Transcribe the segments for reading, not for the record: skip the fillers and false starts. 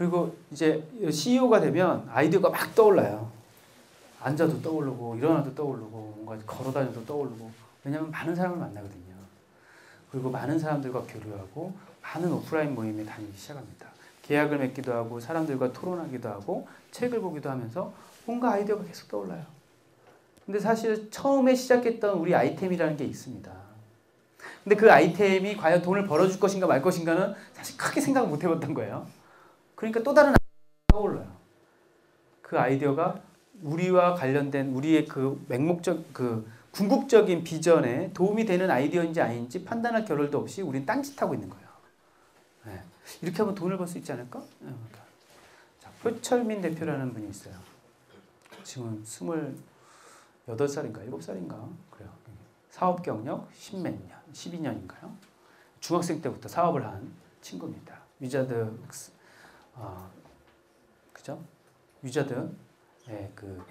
그리고 이제 CEO가 되면 아이디어가 막 떠올라요. 앉아도 떠오르고 일어나도 떠오르고 뭔가 걸어다녀도 떠오르고 왜냐하면 많은 사람을 만나거든요. 그리고 많은 사람들과 교류하고 많은 오프라인 모임에 다니기 시작합니다. 계약을 맺기도 하고 사람들과 토론하기도 하고 책을 보기도 하면서 뭔가 아이디어가 계속 떠올라요. 근데 사실 처음에 시작했던 우리 아이템이라는 게 있습니다. 근데 그 아이템이 과연 돈을 벌어줄 것인가 말 것인가는 사실 크게 생각을 못 해봤던 거예요. 그러니까 또 다른 아이디어가 떠올라요. 그 아이디어가 우리와 관련된 우리의 그 맹목적 그 궁극적인 비전에 도움이 되는 아이디어인지 아닌지 판단할 겨를도 없이 우리는 딴짓하고 있는 거예요. 네. 이렇게 하면 돈을 벌 수 있지 않을까? 자, 표철민 대표라는 분이 있어요. 지금 28살인가 7살인가 그래요. 사업 경력 10몇 년, 12년인가요? 중학생 때부터 사업을 한 친구입니다. 위자드 그죠? 위자드 그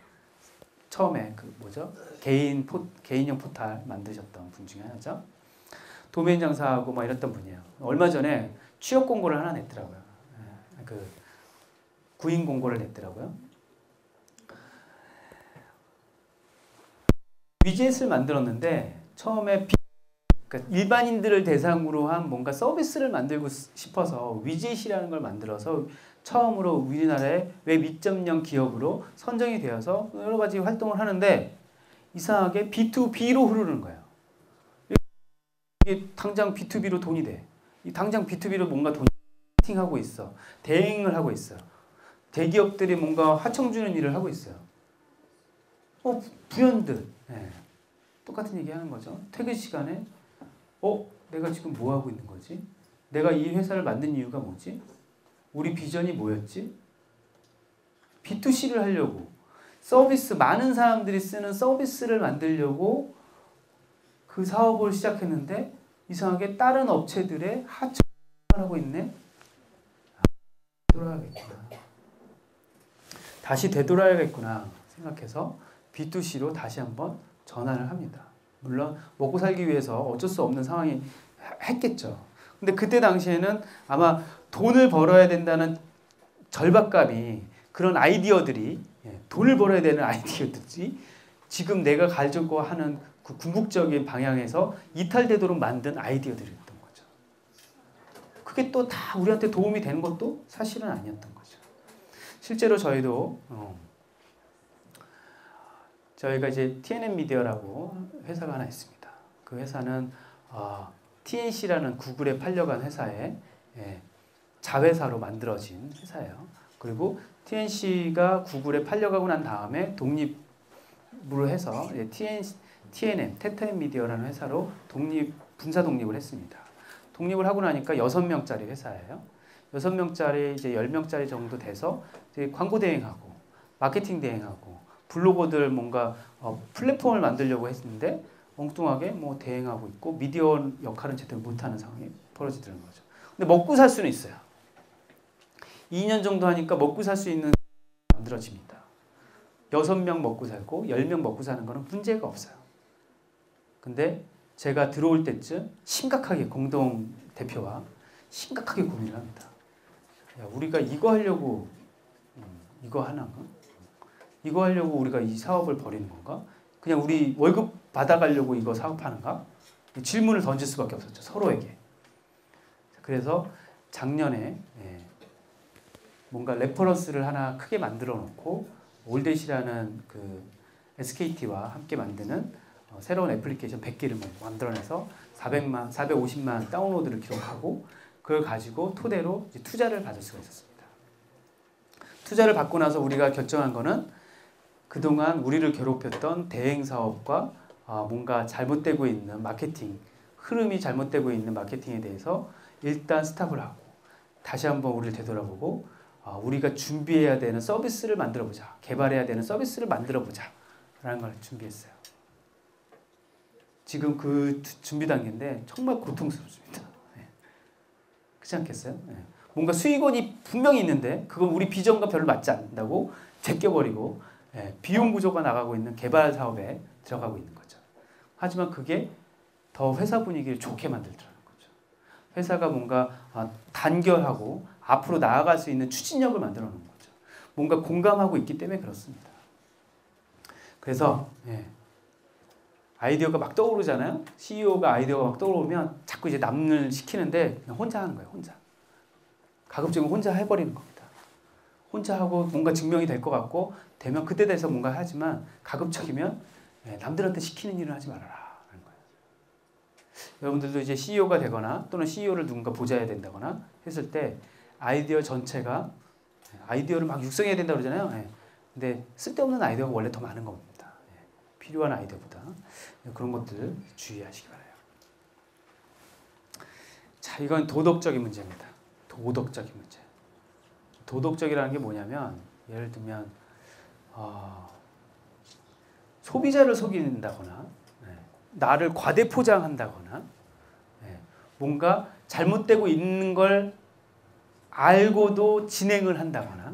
처음에 그 뭐죠? 개인용 포탈 만드셨던 분 중에 하나죠. 도메인 장사하고 막 이랬던 분이에요. 얼마 전에 취업 공고를 하나 냈더라고요. 그 구인 공고를 냈더라고요. 위젯을 만들었는데 처음에 그러니까 일반인들을 대상으로 한 뭔가 서비스를 만들고 싶어서 위젯이라는 걸 만들어서 처음으로 우리나라의 웹 2.0 기업으로 선정이 되어서 여러 가지 활동을 하는데 이상하게 B2B로 흐르는 거예요. 이게 당장 B2B로 돈이 돼. 당장 B2B로 뭔가 돈이 하고 있어. 대행을 하고 있어요. 대기업들이 뭔가 하청 주는 일을 하고 있어요. 부연들. 네. 똑같은 얘기 하는 거죠. 퇴근 시간에 내가 지금 뭐 하고 있는 거지? 내가 이 회사를 만든 이유가 뭐지? 우리 비전이 뭐였지? B2C를 하려고 서비스, 많은 사람들이 쓰는 서비스를 만들려고 그 사업을 시작했는데 이상하게 다른 업체들의 하청을 하고 있네? 되돌아야겠구나. 다시 되돌아야겠구나 생각해서 B2C로 다시 한번 전환을 합니다. 물론 먹고 살기 위해서 어쩔 수 없는 상황이 했겠죠. 근데 그때 당시에는 아마 돈을 벌어야 된다는 절박감이 그런 아이디어들이 돈을 벌어야 되는 아이디어들이 지금 내가 가지고 하는 그 궁극적인 방향에서 이탈되도록 만든 아이디어들이었던 거죠. 그게 또 다 우리한테 도움이 되는 것도 사실은 아니었던 거죠. 실제로 저희도 저희가 이제 TNM 미디어라고 회사가 하나 있습니다. 그 회사는 TNC라는 구글에 팔려간 회사의 자회사로 만들어진 회사예요. 그리고 TNC가 구글에 팔려가고 난 다음에 독립으로 해서 TNM, 테트M 미디어라는 회사로 분사 독립을 했습니다. 독립을 하고 나니까 6명짜리 회사예요. 6명짜리 이제 10명짜리 정도 돼서 이제 광고 대행하고 마케팅 대행하고 블로거들 뭔가 플랫폼을 만들려고 했는데 엉뚱하게 뭐 대행하고 있고 미디어 역할은 제대로 못하는 상황이 벌어지더라는 거죠. 근데 먹고 살 수는 있어요. 2년 정도 하니까 먹고 살 수 있는 만들어집니다. 6명 먹고 살고 10명 먹고 사는 거는 문제가 없어요. 근데 제가 들어올 때쯤 심각하게 공동 대표와 심각하게 고민을 합니다. 야, 우리가 이거 하려고 이거 하나? 이거 하려고 우리가 이 사업을 벌이는 건가? 그냥 우리 월급 받아가려고 이거 사업하는가? 질문을 던질 수밖에 없었죠. 서로에게. 그래서 작년에 뭔가 레퍼런스를 하나 크게 만들어 놓고 올댓이라는 그 SKT와 함께 만드는 새로운 애플리케이션 100개를 만들어내서 450만 다운로드를 기록하고 그걸 가지고 토대로 이제 투자를 받을 수가 있었습니다. 투자를 받고 나서 우리가 결정한 거는 그동안 우리를 괴롭혔던 대행 사업과 뭔가 잘못되고 있는 마케팅, 흐름이 잘못되고 있는 마케팅에 대해서 일단 스탑을 하고 다시 한번 우리를 되돌아보고 우리가 준비해야 되는 서비스를 만들어보자. 개발해야 되는 서비스를 만들어보자. 라는 걸 준비했어요. 지금 그 준비 단계인데 정말 고통스럽습니다. 그렇지 않겠어요? 뭔가 수익원이 분명히 있는데 그건 우리 비전과 별로 맞지 않는다고 제껴버리고 비용 구조가 나가고 있는 개발 사업에 들어가고 있는 거죠. 하지만 그게 더 회사 분위기를 좋게 만들더라는 거죠. 회사가 뭔가 단결하고 앞으로 나아갈 수 있는 추진력을 만들어 놓은 거죠. 뭔가 공감하고 있기 때문에 그렇습니다. 그래서 아이디어가 막 떠오르잖아요. CEO가 아이디어가 막 떠오르면 자꾸 이제 남을 시키는데 그냥 혼자 하는 거예요. 혼자. 가급적이면 혼자 해버리는 겁니다. 혼자 하고 뭔가 증명이 될 것 같고 되면 그때 돼서 뭔가 하지만 가급적이면 남들한테 시키는 일을 하지 말아라 하는 거예요. 여러분들도 이제 CEO가 되거나 또는 CEO를 누군가 보좌해야 된다거나 했을 때 아이디어 전체가 아이디어를 막 육성해야 된다고 그러잖아요. 근데 쓸데없는 아이디어가 원래 더 많은 겁니다. 필요한 아이디어보다. 그런 것들 주의하시기 바라요. 자, 이건 도덕적인 문제입니다. 도덕적인 문제. 도덕적이라는 게 뭐냐면 예를 들면 소비자를 속인다거나 나를 과대 포장한다거나 뭔가 잘못되고 있는 걸 알고도 진행을 한다거나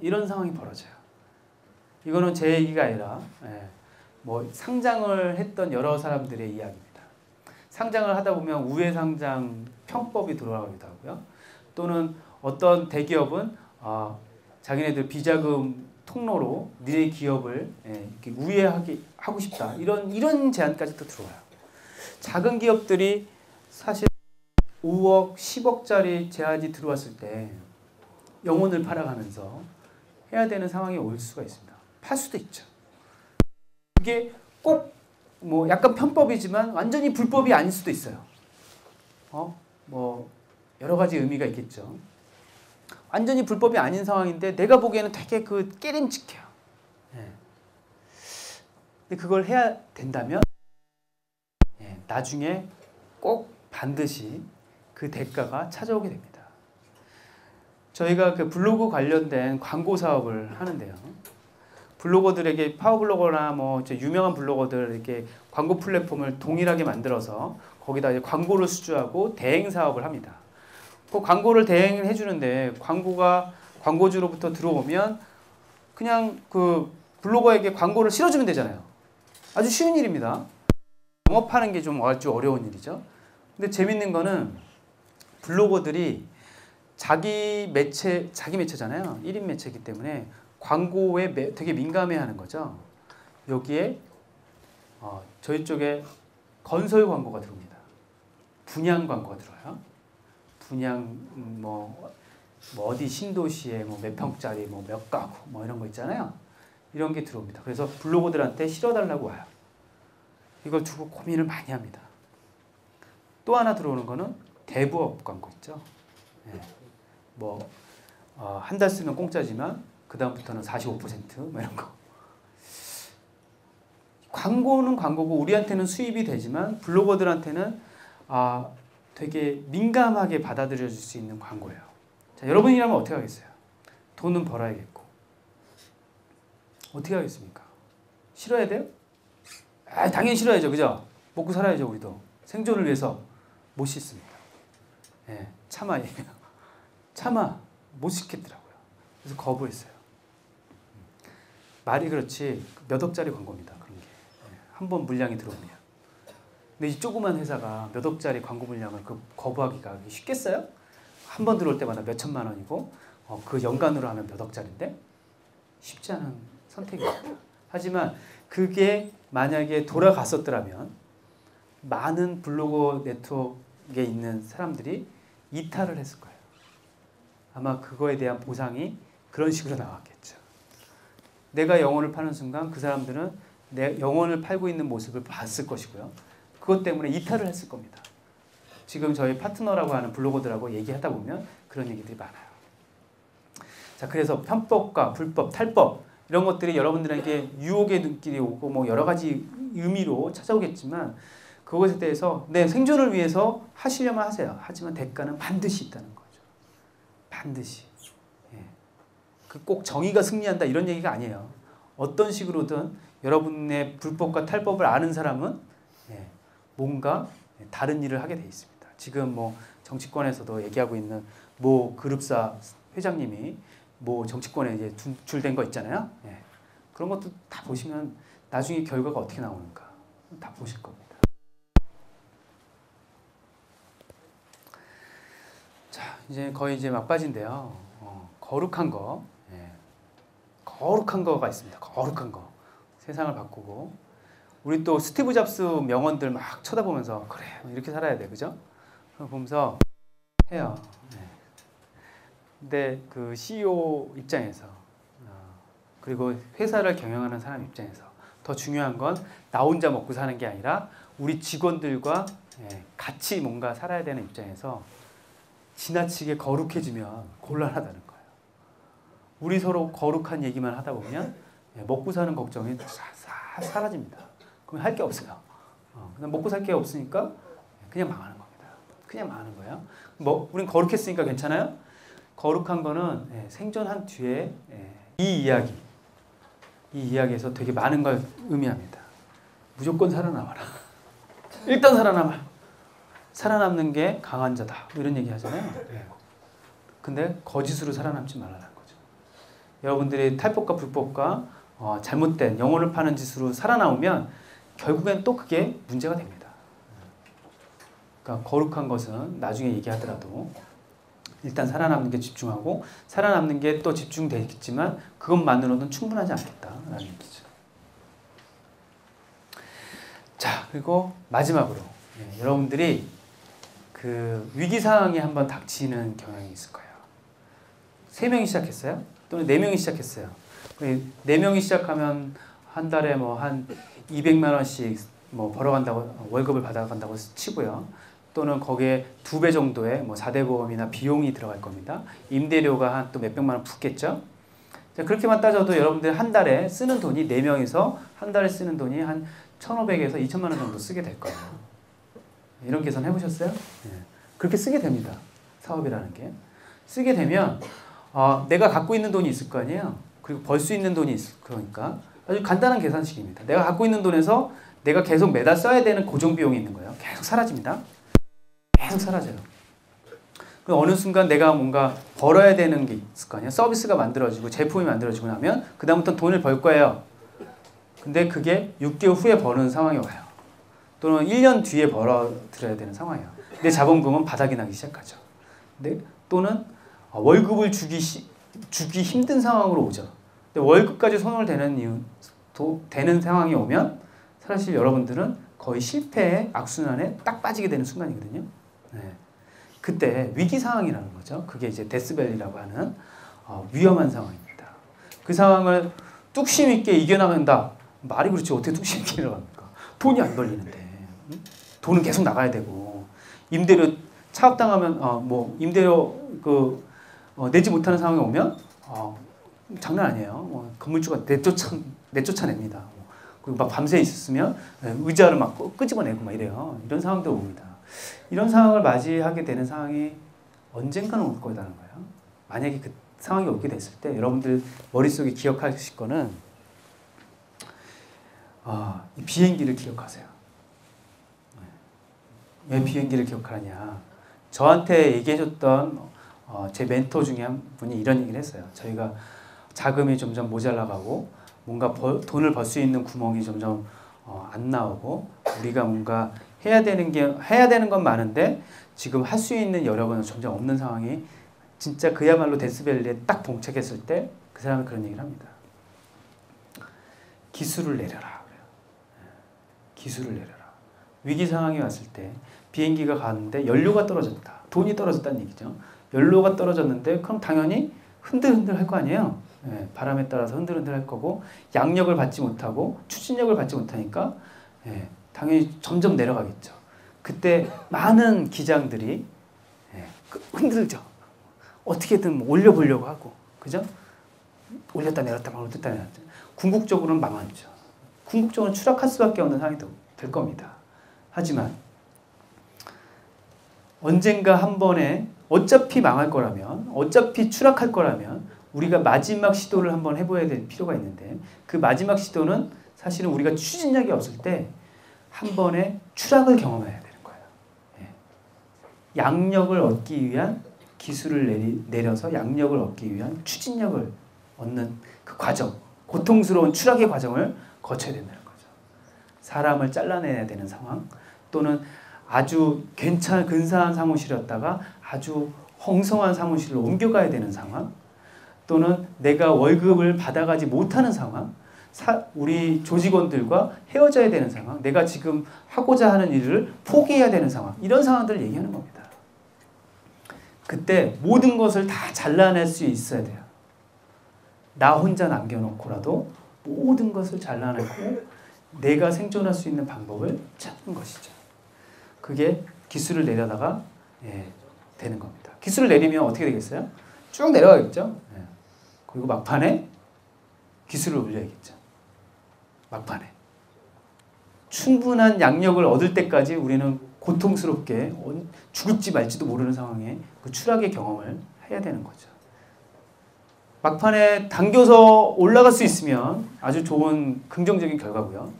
이런 상황이 벌어져요. 이거는 제 얘기가 아니라 뭐 상장을 했던 여러 사람들의 이야기입니다. 상장을 하다 보면 우회상장 편법이 들어가기도 하고요. 또는 어떤 대기업은 자기네들 비자금 통로로 니네 기업을 이렇게 우회하게 하고 싶다. 이런 제안까지도 들어와요. 작은 기업들이 사실 5억, 10억짜리 제안이 들어왔을 때 영혼을 팔아가면서 해야 되는 상황이 올 수가 있습니다. 팔 수도 있죠. 그게 꼭 뭐 약간 편법이지만 완전히 불법이 아닐 수도 있어요. 뭐 여러 가지 의미가 있겠죠. 완전히 불법이 아닌 상황인데 내가 보기에는 되게 그 깨림직해요. 근데 그걸 해야 된다면 나중에 꼭 반드시 그 대가가 찾아오게 됩니다. 저희가 그 블로그 관련된 광고 사업을 하는데요. 블로거들에게 파워블로거나 뭐 유명한 블로거들 이렇게 광고 플랫폼을 동일하게 만들어서 거기다 이제 광고를 수주하고 대행 사업을 합니다. 그 광고를 대행을 해주는데 광고주로부터 들어오면 그냥 그 블로거에게 광고를 실어주면 되잖아요. 아주 쉬운 일입니다. 영업하는 게 좀 아주 어려운 일이죠. 근데 재밌는 거는 블로거들이 자기 매체잖아요. 1인 매체이기 때문에 광고에 되게 민감해하는 거죠. 여기에 저희 쪽에 건설 광고가 들어옵니다. 분양 광고가 들어와요. 분양 뭐 어디 신도시에 뭐 몇 평짜리 뭐 몇 가구 뭐 이런 거 있잖아요. 이런 게 들어옵니다. 그래서 블로거들한테 실어달라고 와요. 이걸 두고 고민을 많이 합니다. 또 하나 들어오는 거는 대부업 광고 있죠. 뭐 한 달 쓰면 공짜지만 그 다음부터는 45% 이런 거. 광고는 광고고 우리한테는 수입이 되지만 블로거들한테는 되게 민감하게 받아들여질 수 있는 광고예요. 자, 여러분이라면 어떻게 하겠어요? 돈은 벌어야겠고 어떻게 하겠습니까? 싫어야 돼요? 당연히 싫어야죠. 그죠? 먹고 살아야죠. 우리도. 생존을 위해서 못 씻습니다. 차마 못 씻겠더라고요. 그래서 거부했어요. 말이 그렇지 몇 억짜리 광고입니다. 그런 게. 한번 물량이 들어오면. 근데 이 조그만 회사가 몇 억짜리 광고 물량을 거부하기가 쉽겠어요? 한 번 들어올 때마다 몇 천만 원이고 그 연간으로 하면 몇 억짜리인데 쉽지 않은 선택입니다. 하지만 그게 만약에 돌아갔었더라면 많은 블로거 네트워크에 있는 사람들이 이탈을 했을 거예요. 아마 그거에 대한 보상이 그런 식으로 나왔겠죠. 내가 영혼을 파는 순간 그 사람들은 내 영혼을 팔고 있는 모습을 봤을 것이고요. 그것 때문에 이탈을 했을 겁니다. 지금 저희 파트너라고 하는 블로거들하고 얘기하다 보면 그런 얘기들이 많아요. 자, 그래서 편법과 불법, 탈법 이런 것들이 여러분들에게 유혹의 눈길이 오고 뭐 여러 가지 의미로 찾아오겠지만 그것에 대해서 내 생존을 위해서 하시려면 하세요. 하지만 대가는 반드시 있다는 거죠. 반드시. 그 꼭 정의가 승리한다 이런 얘기가 아니에요. 어떤 식으로든 여러분의 불법과 탈법을 아는 사람은 뭔가 다른 일을 하게 돼 있습니다. 지금 뭐 정치권에서도 얘기하고 있는 모 그룹사 회장님이 뭐 정치권에 이제 줄된 거 있잖아요. 그런 것도 다 보시면 나중에 결과가 어떻게 나오는가 다 보실 겁니다. 자, 이제 거의 이제 막바지인데요. 거룩한 거, 예. 거룩한 거가 있습니다. 거룩한 거. 세상을 바꾸고. 우리 또 스티브 잡스 명언들 막 쳐다보면서 그래 이렇게 살아야 돼, 그죠? 보면서 해요. 네. 근데 그 CEO 입장에서 그리고 회사를 경영하는 사람 입장에서 더 중요한 건 나 혼자 먹고 사는 게 아니라 우리 직원들과 같이 뭔가 살아야 되는 입장에서 지나치게 거룩해지면 곤란하다는 거예요. 우리 서로 거룩한 얘기만 하다 보면 먹고 사는 걱정이 사라집니다. 그럼 할 게 없어요. 그냥 먹고 살 게 없으니까 그냥 망하는 겁니다. 그냥 망하는 거예요. 뭐 우린 거룩했으니까 괜찮아요? 거룩한 거는 생존한 뒤에 이 이야기에서 되게 많은 걸 의미합니다. 무조건 살아남아라. 일단 살아남아. 살아남는 게 강한 자다. 이런 얘기 하잖아요. 근데 거짓으로 살아남지 말라는 거죠. 여러분들이 탈법과 불법과 잘못된 영혼을 파는 짓으로 살아남으면 결국엔 또 그게 문제가 됩니다. 그러니까 거룩한 것은 나중에 얘기하더라도 일단 살아남는 게 집중하고 살아남는 게 또 집중되겠지만 그것만으로는 충분하지 않겠다라는 얘기죠. 자, 그리고 마지막으로 여러분들이 그 위기 상황이 한번 닥치는 경향이 있을 거예요. 3명이 시작했어요? 또는 4명이 시작했어요. 4명이 시작하면 한 달에 뭐 한 200만 원씩 뭐 벌어간다고 월급을 받아간다고 치고요. 또는 거기에 2배 정도의 뭐 4대 보험이나 비용이 들어갈 겁니다. 임대료가 한 또 몇백만 원 붙겠죠. 자, 그렇게만 따져도 여러분들 한 달에 쓰는 돈이 4명이서 한 달에 쓰는 돈이 한 1,500에서 2,000만 원 정도 쓰게 될 거예요. 이런 계산 해보셨어요? 그렇게 쓰게 됩니다. 사업이라는 게. 쓰게 되면 내가 갖고 있는 돈이 있을 거 아니에요. 그리고 벌 수 있는 돈이 있을 거니까 아주 간단한 계산식입니다. 내가 갖고 있는 돈에서 내가 계속 매달 써야 되는 고정 비용이 있는 거예요. 계속 사라집니다. 계속 사라져요. 그럼 어느 순간 내가 뭔가 벌어야 되는 게 있을 거 아니에요. 서비스가 만들어지고 제품이 만들어지고 나면 그 다음부터는 돈을 벌 거예요. 근데 그게 6개월 후에 버는 상황이 와요. 또는 1년 뒤에 벌어들여야 되는 상황이에요. 내 자본금은 바닥이 나기 시작하죠. 근데 또는 월급을 주기 힘든 상황으로 오죠. 근데 월급까지 손을 대는 상황이 오면 사실 여러분들은 거의 실패의 악순환에 딱 빠지게 되는 순간이거든요. 그때 위기 상황이라는 거죠. 그게 이제 데스밸리라고 하는 위험한 상황입니다. 그 상황을 뚝심 있게 이겨나간다. 말이 그렇지 어떻게 뚝심 있게 이겨나갑니까? 돈이 안 걸리는데. 돈은 계속 나가야 되고 임대료 차압당하면 뭐 임대료 내지 못하는 상황이 오면 장난 아니에요. 건물주가 내쫓아냅니다. 그리고 막 밤새 있었으면 의자를 막 끄집어내고 막 이래요. 이런 상황도 옵니다. 이런 상황을 맞이하게 되는 상황이 언젠가는 올 거라는 거예요. 만약에 그 상황이 오게 됐을 때 여러분들 머릿속에 기억하실 거는 이 비행기를 기억하세요. 왜 비행기를 기억하느냐. 저한테 얘기해줬던 제 멘토 중에 한 분이 이런 얘기를 했어요. 저희가 자금이 점점 모자라가고 뭔가 돈을 벌 수 있는 구멍이 점점 안 나오고 우리가 뭔가 해야 되는 건 많은데 지금 할 수 있는 여력은 점점 없는 상황이 진짜 그야말로 데스밸리에 딱 봉착했을 때 그 사람은 그런 얘기를 합니다. 기술을 내려라. 기술을 내려라. 위기 상황이 왔을 때 비행기가 가는데 연료가 떨어졌다. 돈이 떨어졌다는 얘기죠. 연료가 떨어졌는데 그럼 당연히 흔들흔들 할 거 아니에요. 바람에 따라서 흔들흔들 할 거고 양력을 받지 못하고 추진력을 받지 못하니까 당연히 점점 내려가겠죠. 그때 많은 기장들이 흔들죠. 어떻게든 올려보려고 하고 그죠? 올렸다 내렸다 올렸다 내렸다. 궁극적으로는 망하죠. 궁극적으로 추락할 수밖에 없는 상황이 될 겁니다. 하지만 언젠가 한 번에 어차피 망할 거라면 어차피 추락할 거라면 우리가 마지막 시도를 한번 해봐야 될 필요가 있는데 그 마지막 시도는 사실은 우리가 추진력이 없을 때 한 번에 추락을 경험해야 되는 거예요. 양력을 얻기 위한 기술을 내려서 양력을 얻기 위한 추진력을 얻는 그 과정, 고통스러운 추락의 과정을 거쳐야 된다는 거죠. 사람을 잘라내야 되는 상황 또는 아주 근사한 사무실이었다가 아주 홍성한 사무실로 옮겨가야 되는 상황, 또는 내가 월급을 받아가지 못하는 상황, 우리 조직원들과 헤어져야 되는 상황, 내가 지금 하고자 하는 일을 포기해야 되는 상황, 이런 상황들을 얘기하는 겁니다. 그때 모든 것을 다 잘라낼 수 있어야 돼요. 나 혼자 남겨놓고라도 모든 것을 잘라내고 내가 생존할 수 있는 방법을 찾는 것이죠. 그게 기술을 내려다가 되는 겁니다. 기술을 내리면 어떻게 되겠어요? 쭉 내려가겠죠. 그리고 막판에 기술을 올려야겠죠. 막판에 충분한 양력을 얻을 때까지 우리는 고통스럽게 죽을지 말지도 모르는 상황에 그 추락의 경험을 해야 되는 거죠. 막판에 당겨서 올라갈 수 있으면 아주 좋은 긍정적인 결과고요.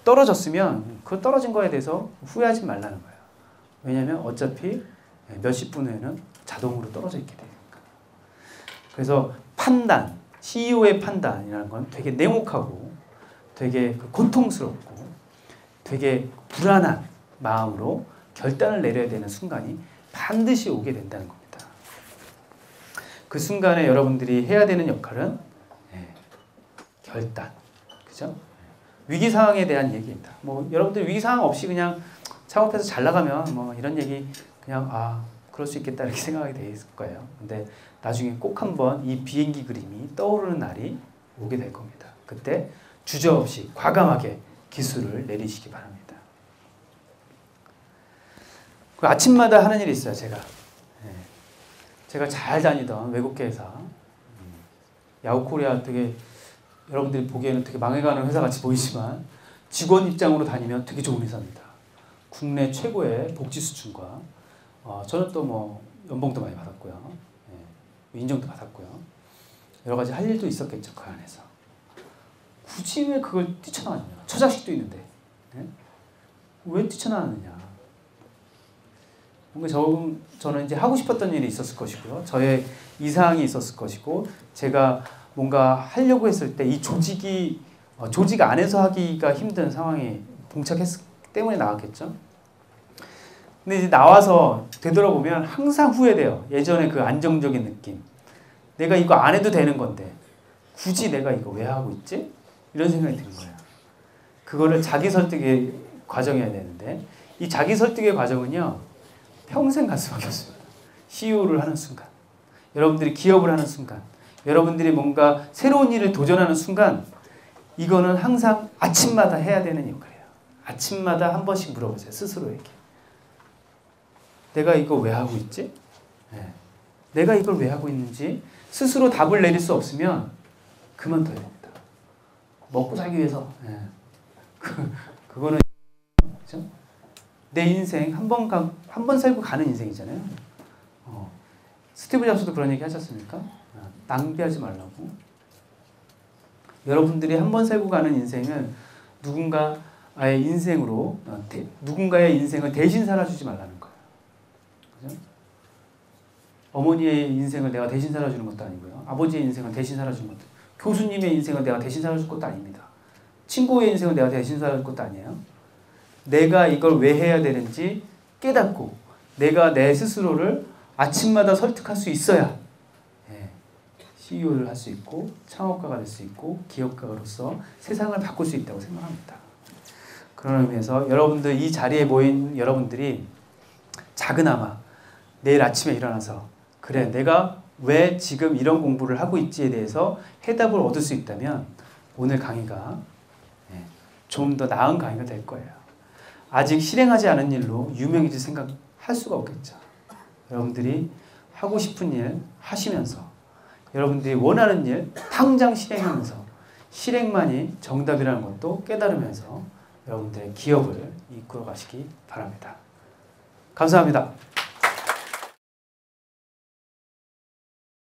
떨어졌으면 그 떨어진 거에 대해서 후회하지 말라는 거예요. 왜냐하면 어차피 몇십 분 후에는 자동으로 떨어져 있게 되니까. 그래서 판단, CEO의 판단이라는 건 되게 냉혹하고 되게 고통스럽고 되게 불안한 마음으로 결단을 내려야 되는 순간이 반드시 오게 된다는 겁니다. 그 순간에 여러분들이 해야 되는 역할은 결단, 그죠? 위기 상황에 대한 얘기입니다. 뭐 여러분들 위기 상황 없이 그냥 창업해서 잘 나가면 뭐 이런 얘기 그냥 그럴 수 있겠다 이렇게 생각하게 돼 있을 거예요. 근데 나중에 꼭 한번 이 비행기 그림이 떠오르는 날이 오게 될 겁니다. 그때 주저없이 과감하게 기술을 내리시기 바랍니다. 그 아침마다 하는 일이 있어요. 제가 잘 다니던 외국계 회사, 야후코리아, 되게 여러분들이 보기에는 되게 망해가는 회사 같이 보이지만 직원 입장으로 다니면 되게 좋은 회사입니다. 국내 최고의 복지 수준과 저는 또 뭐 연봉도 많이 받았고요, 인정도 받았고요, 여러 가지 할 일도 있었겠죠. 그 안에서 굳이 왜 그걸 뛰쳐나왔냐? 처자식도 있는데 왜 뛰쳐나왔느냐? 뭔가 저는 이제 하고 싶었던 일이 있었을 것이고요, 저의 이상이 있었을 것이고, 제가 뭔가 하려고 했을 때 이 조직 안에서 하기가 힘든 상황에 봉착했기 때문에 나왔겠죠. 근데 이제 나와서 되돌아보면 항상 후회돼요. 예전에 그 안정적인 느낌. 내가 이거 안 해도 되는 건데 굳이 내가 이거 왜 하고 있지? 이런 생각이 드는 거예요. 그거를 자기 설득의 과정이어야 되는데, 이 자기 설득의 과정은요 평생 갈 수밖에 없습니다. CEO를 하는 순간, 여러분들이 기업을 하는 순간, 여러분들이 뭔가 새로운 일을 도전하는 순간, 이거는 항상 아침마다 해야 되는 역할이에요. 아침마다 한 번씩 물어보세요. 스스로에게. 내가 이거 왜 하고 있지? 내가 이걸 왜 하고 있는지 스스로 답을 내릴 수 없으면 그만둬야 됩니다. 먹고 살기 위해서. 그거는 그렇죠? 내 인생 한 번 살고 가는 인생이잖아요. 스티브 잡스도 그런 얘기 하셨습니까? 낭비하지 말라고. 여러분들이 한 번 살고 가는 인생은 누군가의 인생으로 누군가의 인생을 대신 살아주지 말라는 거예요. 그죠? 어머니의 인생을 내가 대신 살아주는 것도 아니고요, 아버지의 인생을 대신 살아주는 것도, 교수님의 인생을 내가 대신 살아줄 것도 아닙니다. 친구의 인생을 내가 대신 살아줄 것도 아니에요. 내가 이걸 왜 해야 되는지 깨닫고 내가 내 스스로를 아침마다 설득할 수 있어야 CEO를 할 수 있고 창업가가 될 수 있고 기업가로서 세상을 바꿀 수 있다고 생각합니다. 그런 의미에서 여러분들, 이 자리에 모인 여러분들이 작은아마 내일 아침에 일어나서 그래, 내가 왜 지금 이런 공부를 하고 있지에 대해서 해답을 얻을 수 있다면 오늘 강의가 좀 더 나은 강의가 될 거예요. 아직 실행하지 않은 일로 유명해질 생각할 수가 없겠죠. 여러분들이 하고 싶은 일 하시면서, 여러분들이 원하는 일 당장 실행하면서, 실행만이 정답이라는 것도 깨달으면서 여러분들의 기업을 이끌어 가시기 바랍니다. 감사합니다.